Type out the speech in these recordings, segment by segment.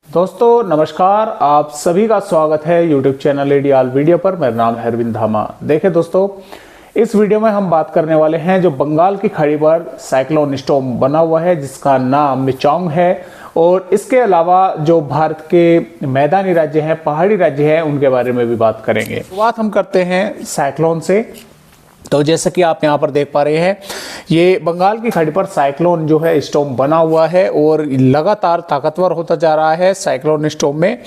दोस्तों नमस्कार, आप सभी का स्वागत है यूट्यूब चैनल एडीआल वीडियो पर। मेरा नाम है अरविंद धामा। देखिए दोस्तों, इस वीडियो में हम बात करने वाले हैं जो बंगाल की खाड़ी पर साइक्लोन स्टॉर्म बना हुआ है जिसका नाम मिचांग है, और इसके अलावा जो भारत के मैदानी राज्य हैं, पहाड़ी राज्य हैं, उनके बारे में भी बात करेंगे। बात हम करते हैं साइक्लोन से। तो जैसे कि आप यहाँ पर देख पा रहे हैं, ये बंगाल की खाड़ी पर साइक्लोन जो है स्टॉर्म बना हुआ है और लगातार ताकतवर होता जा रहा है। साइक्लोन स्टॉर्म में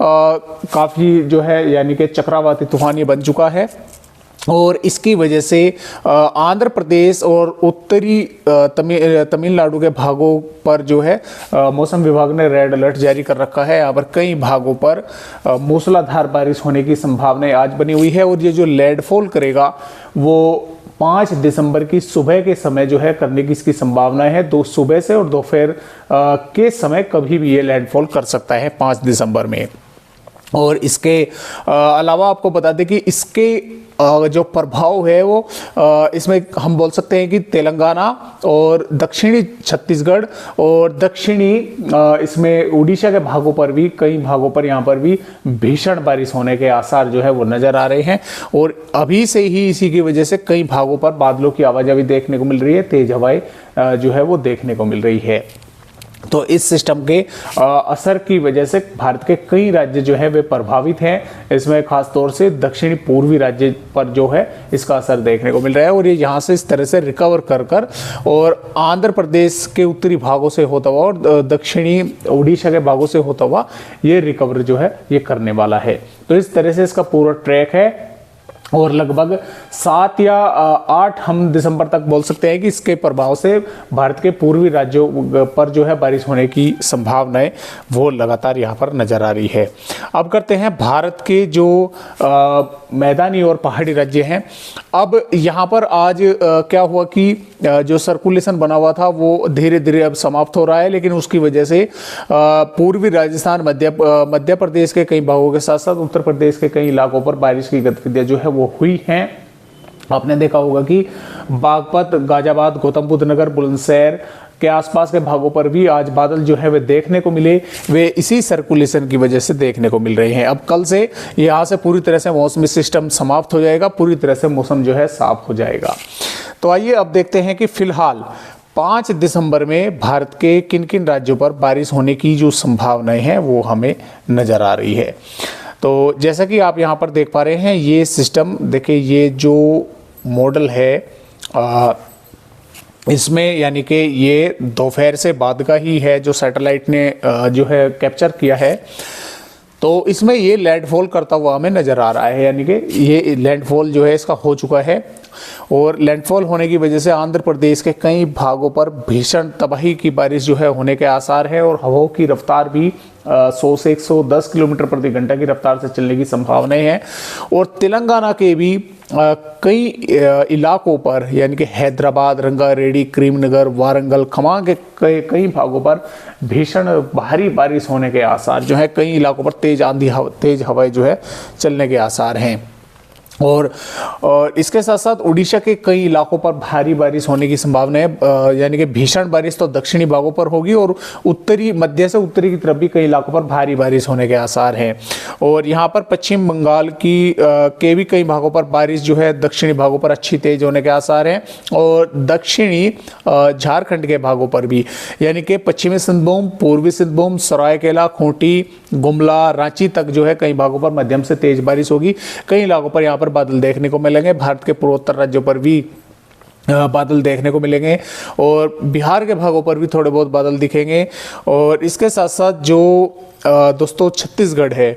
काफ़ी जो है यानी कि चक्रवाती तूफान ये बन चुका है, और इसकी वजह से आंध्र प्रदेश और उत्तरी तमिलनाडु के भागों पर जो है मौसम विभाग ने रेड अलर्ट जारी कर रखा है। यहाँ पर कई भागों पर मूसलाधार बारिश होने की संभावना आज बनी हुई है, और ये जो लैंडफॉल करेगा वो 5 दिसंबर की सुबह के समय जो है करने की इसकी संभावना है। दो सुबह से और दोपहर के समय कभी भी ये लैंडफॉल कर सकता है 5 दिसंबर में। और इसके अलावा आपको बता दें कि इसके जो प्रभाव है वो इसमें हम बोल सकते हैं कि तेलंगाना और दक्षिणी छत्तीसगढ़ और दक्षिणी इसमें उड़ीसा के भागों पर भी, कई भागों पर यहाँ पर भी भीषण बारिश होने के आसार जो है वो नज़र आ रहे हैं। और अभी से ही इसी की वजह से कई भागों पर बादलों की आवाजाही देखने को मिल रही है, तेज हवाएं जो है वो देखने को मिल रही है। तो इस सिस्टम के असर की वजह से भारत के कई राज्य जो है वे प्रभावित हैं। इसमें खास तौर से दक्षिणी पूर्वी राज्य पर जो है इसका असर देखने को मिल रहा है, और ये यहाँ से इस तरह से रिकवर कर और आंध्र प्रदेश के उत्तरी भागों से होता हुआ और दक्षिणी उड़ीसा के भागों से होता हुआ ये रिकवर जो है ये करने वाला है। तो इस तरह से इसका पूरा ट्रैक है, और लगभग 7 या 8 हम दिसंबर तक बोल सकते हैं कि इसके प्रभाव से भारत के पूर्वी राज्यों पर जो है बारिश होने की संभावनाएं वो लगातार यहाँ पर नज़र आ रही है। अब करते हैं भारत के जो मैदानी और पहाड़ी राज्य हैं। अब यहाँ पर आज क्या हुआ कि जो सर्कुलेशन बना हुआ था वो धीरे धीरे अब समाप्त हो रहा है, लेकिन उसकी वजह से पूर्वी राजस्थान, मध्य प्रदेश के कई भागों के साथ साथ उत्तर प्रदेश के कई इलाकों पर बारिश की गतिविधियां जो है वो हुई हैं। आपने देखा होगा कि बागपत, गाजियाबाद, गौतम बुद्ध नगर, बुलंदशहर के आसपास के भागों पर भी आज बादल जो है वे देखने को मिले। वे इसी सर्कुलेशन की वजह से देखने को मिल रहे हैं। अब कल से यहाँ से पूरी तरह से मौसमी सिस्टम समाप्त हो जाएगा, पूरी तरह से मौसम जो है साफ हो जाएगा। तो आइए अब देखते हैं कि फिलहाल 5 दिसंबर में भारत के किन किन राज्यों पर बारिश होने की जो संभावनाएं हैं वो हमें नज़र आ रही है। तो जैसा कि आप यहाँ पर देख पा रहे हैं, ये सिस्टम देखिए, ये जो मॉडल है इसमें यानी कि ये दोपहर से बाद का ही है जो सैटेलाइट ने जो है कैप्चर किया है। तो इसमें ये लैंडफॉल करता हुआ हमें नज़र आ रहा है, यानी कि ये लैंडफॉल जो है इसका हो चुका है, और लैंडफॉल होने की वजह से आंध्र प्रदेश के कई भागों पर भीषण तबाही की बारिश जो है होने के आसार है, और हवाओं की रफ्तार भी 100 से 110 किलोमीटर प्रति घंटा की रफ्तार से चलने की संभावनाएं हैं। और तेलंगाना के भी कई इलाकों पर यानी कि हैदराबाद, रंगारेड्डी, करीमनगर, वारंगल, खम्मम के कई भागों पर भीषण भारी बारिश होने के आसार जो है, कई इलाकों पर तेज आंधी, तेज हवाएं जो है चलने के आसार हैं। और इसके साथ साथ उड़ीसा के कई इलाकों पर भारी बारिश होने की संभावना है, यानी कि भीषण बारिश तो दक्षिणी भागों पर होगी, और उत्तरी, मध्य से उत्तरी की तरफ भी कई इलाकों पर भारी बारिश होने के आसार हैं। और यहाँ पर पश्चिम बंगाल की के भी कई भागों पर बारिश जो है दक्षिणी भागों पर अच्छी तेज होने के आसार हैं, और दक्षिणी झारखंड के भागों पर भी, यानी कि पश्चिमी सिंहभूम, पूर्वी सिंहभूम, सरायकेला, खूंटी, गुमला, रांची तक जो है कई भागों पर मध्यम से तेज बारिश होगी। कई इलाकों पर यहाँ पर बादल देखने को मिलेंगे। भारत के पूर्वोत्तर राज्यों पर भी बादल देखने को मिलेंगे, और बिहार के भागों पर भी थोड़े बहुत बादल दिखेंगे। और इसके साथ साथ जो दोस्तों छत्तीसगढ़ है,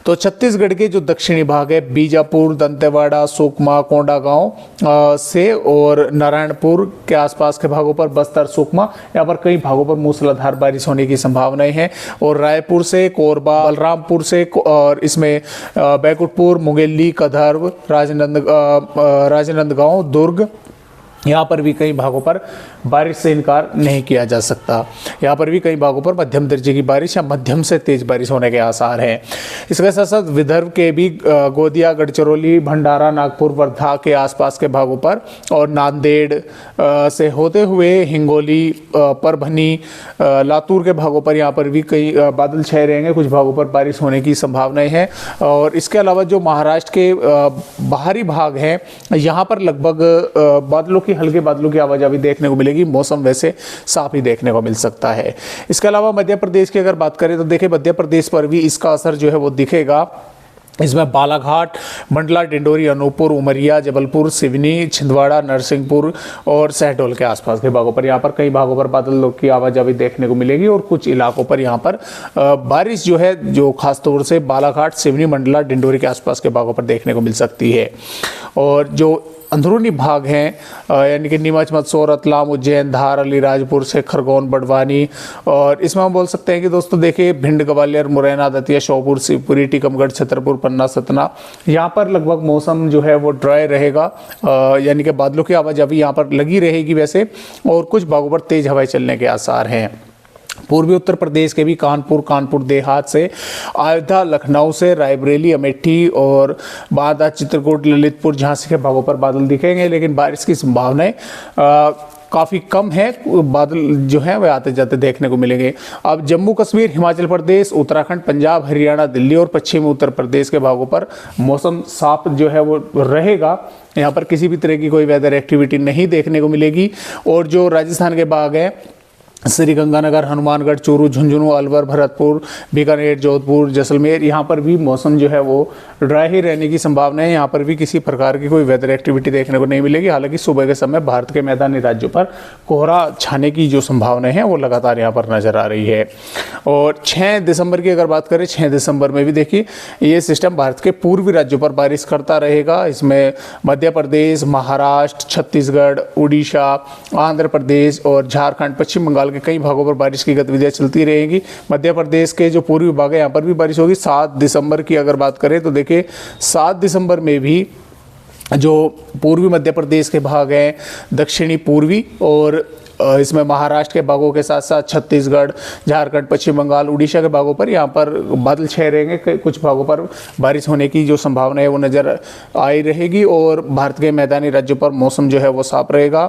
तो छत्तीसगढ़ के जो दक्षिणी भाग है, बीजापुर, दंतेवाड़ा, सुकमा, कोंडागांव से और नारायणपुर के आसपास के भागों पर, बस्तर, सुकमा, यहाँ पर कई भागों पर मूसलाधार बारिश होने की संभावनाएं हैं। और रायपुर से, कोरबा, बलरामपुर से, और इसमें बैकुंठपुर, मुंगेली, कदर्व, राजनांदगांव, दुर्ग, यहाँ पर भी कई भागों पर बारिश से इनकार नहीं किया जा सकता। यहाँ पर भी कई भागों पर मध्यम दर्जे की बारिश या मध्यम से तेज बारिश होने के आसार हैं। इसके साथ साथ विदर्भ के भी गोंदिया, गढ़चिरौली, भंडारा, नागपुर, वर्धा के आसपास के भागों पर और नांदेड़ से होते हुए हिंगोली, परभनी, लातूर के भागों पर यहाँ पर भी कई बादल छाए रहेंगे। कुछ भागों पर बारिश होने की संभावनाएं हैं। और इसके अलावा जो महाराष्ट्र के बाहरी भाग हैं यहाँ पर लगभग बादलों की, हल्के बादलों की आवाजाही देखने को मिलेगी। मौसम वैसे साफ ही देखने को मिल सकता है। इसके अलावा मध्य प्रदेश की अगर बात करें तो देखिए मध्य प्रदेश पर भी इसका असर जो है वो दिखेगा। इसमें बालाघाट, मंडला, डिंडोरी, अनूपपुर, उमरिया, जबलपुर, सिवनी, छिंदवाड़ा, नरसिंहपुर और शहडोल के आसपास के भागों पर यहाँ पर कई भागों पर बादलों की आवाजाही देखने को मिलेगी। और कुछ इलाकों पर यहाँ पर बारिश जो है, जो खासतौर से बालाघाट, सिवनी, मंडला, डिंडोरी के आसपास के भागों पर देखने को मिल सकती है। और जो अंदरूनी भाग हैं यानी कि नीमच, मंदसौर, रतलाम, उज्जैन, धार, अलीराजपुर से खरगोन, बड़वानी, और इसमें हम बोल सकते हैं कि दोस्तों देखिए भिंड, ग्वालियर, मुरैना, दतिया, श्योपुर, शिवपुरी, टीकमगढ़, छतरपुर, पन्ना, सतना, यहाँ पर लगभग मौसम जो है वो ड्राई रहेगा। यानी कि बादलों की आवाजाही यहाँ पर लगी रहेगी वैसे, और कुछ भागों पर तेज हवाएं चलने के आसार हैं। पूर्वी उत्तर प्रदेश के भी कानपुर देहात से, अयोध्या, लखनऊ से, रायबरेली, अमेठी और बांदा, चित्रकूट, ललितपुर, झांसी के भागों पर बादल दिखेंगे। लेकिन बारिश की संभावनाएं काफ़ी कम है। बादल जो है वह आते जाते देखने को मिलेंगे। अब जम्मू कश्मीर, हिमाचल प्रदेश, उत्तराखंड, पंजाब, हरियाणा, दिल्ली और पश्चिमी उत्तर प्रदेश के भागों पर मौसम साफ जो है वो रहेगा। यहाँ पर किसी भी तरह की कोई वेदर एक्टिविटी नहीं देखने को मिलेगी। और जो राजस्थान के भाग हैं, श्रीगंगानगर, हनुमानगढ़, चूरू, झुंझुनू, अलवर, भरतपुर, बीकानेर, जोधपुर, जैसलमेर, यहाँ पर भी मौसम जो है वो ड्राई ही रहने की संभावना है। यहाँ पर भी किसी प्रकार की कोई वेदर एक्टिविटी देखने को नहीं मिलेगी। हालांकि सुबह के समय भारत के मैदानी राज्यों पर कोहरा छाने की जो संभावनाएं हैं वो लगातार यहाँ पर नजर आ रही है। और 6 दिसंबर की अगर बात करें, 6 दिसंबर में भी देखिए ये सिस्टम भारत के पूर्वी राज्यों पर बारिश करता रहेगा। इसमें मध्य प्रदेश, महाराष्ट्र, छत्तीसगढ़, उड़ीसा, आंध्र प्रदेश और झारखंड, पश्चिम बंगाल के कई भागों पर बारिश की गतिविधियां चलती रहेंगी। मध्य प्रदेश के जो पूर्वी भाग है यहाँ पर भी बारिश होगी। 7 दिसंबर की अगर बात करें तो देखिए 7 दिसंबर में भी जो पूर्वी मध्य प्रदेश के भाग हैं, दक्षिणी पूर्वी और इसमें महाराष्ट्र के भागों के साथ साथ छत्तीसगढ़, झारखंड, पश्चिम बंगाल, उड़ीसा के भागों पर यहाँ पर बादल छाए रहेंगे। कुछ भागों पर बारिश होने की जो संभावना है वो नज़र आई रहेगी। और भारत के मैदानी राज्यों पर मौसम जो है वो साफ रहेगा।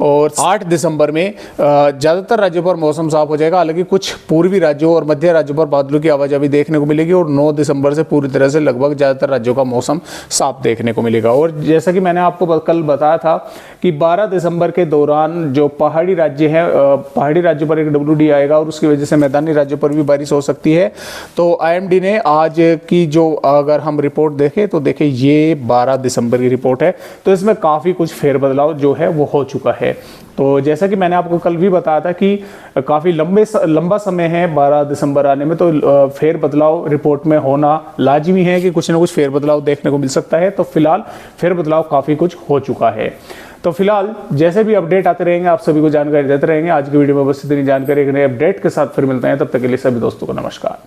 और 8 दिसंबर में ज़्यादातर राज्यों पर मौसम साफ हो जाएगा। हालांकि कुछ पूर्वी राज्यों और मध्य राज्यों पर बादलों की आवाजाही देखने को मिलेगी। और 9 दिसंबर से पूरी तरह से लगभग ज़्यादातर राज्यों का मौसम साफ देखने को मिलेगा। और जैसा कि मैंने आपको कल बताया था कि 12 दिसंबर के दौरान जो पहाड़ी राज्य है, पहाड़ी राज्यों पर एक WD आएगा और उसकी वजह से मैदानी राज्यों पर भी बारिश हो सकती है। तो IMD ने आज की जो अगर हम रिपोर्ट देखें तो देखिए ये 12 दिसंबर की रिपोर्ट है। तो इसमें काफ़ी कुछ फेरबदलाव जो है वो हो चुका है। तो जैसा कि मैंने आपको कल भी बताया था कि काफ़ी लंबा समय है 12 दिसंबर आने में, तो फेरबदलाव रिपोर्ट में होना लाजिमी है कि कुछ ना कुछ फेरबदलाव देखने को मिल सकता है। तो फिलहाल फेरबदलाव काफ़ी कुछ हो चुका है। तो फिलहाल जैसे भी अपडेट आते रहेंगे आप सभी को जानकारी देते रहेंगे। आज की वीडियो में बस इतनी जानकारी, एक नए अपडेट के साथ फिर मिलते हैं। तब तक के लिए सभी दोस्तों को नमस्कार।